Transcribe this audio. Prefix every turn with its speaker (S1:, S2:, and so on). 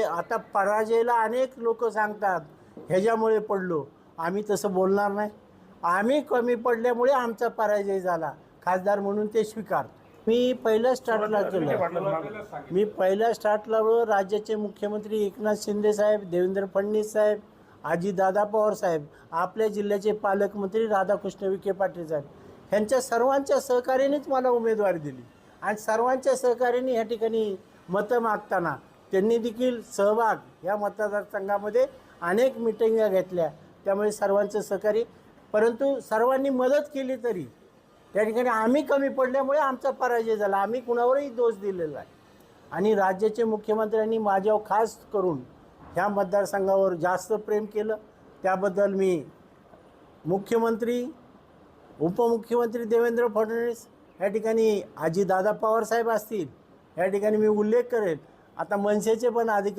S1: आता पराजयला अनेक लोक सांगतात ह्याच्यामुळे पडलो. आम्ही तसं बोलणार नाही. आम्ही कमी पडल्यामुळे आमचा पराजय झाला, खासदार म्हणून ते स्वीकार. मी पहिल्या स्टार्टला राज्याचे मुख्यमंत्री एकनाथ शिंदे साहेब, देवेंद्र फडणवीस साहेब, अजितदादा पवार साहेब, आपल्या जिल्ह्याचे पालकमंत्री राधाकृष्ण विखे पाटील साहेब, ह्यांच्या सर्वांच्या सहकार्यानेच मला उमेदवारी दिली. आणि सर्वांच्या सहकार्याने ह्या ठिकाणी मतं मागताना त्यांनी देखील सहभाग या मतदारसंघामध्ये अनेक मिटिंगा घेतल्या. त्यामुळे सर्वांचं सहकार्य, परंतु सर्वांनी मदत केली तरी त्या ठिकाणी आम्ही कमी पडल्यामुळे आमचा पराजय झाला. आम्ही कुणावरही दोष दिलेला आहे. आणि राज्याचे मुख्यमंत्र्यांनी माझ्यावर खास करून ह्या मतदारसंघावर जास्त प्रेम केलं. त्याबद्दल मी मुख्यमंत्री, उपमुख्यमंत्री देवेंद्र फडणवीस, या ठिकाणी अजितदादा पवार साहेब असतील, या ठिकाणी मी उल्लेख करेन. आता मनसेचे पण अधिकारी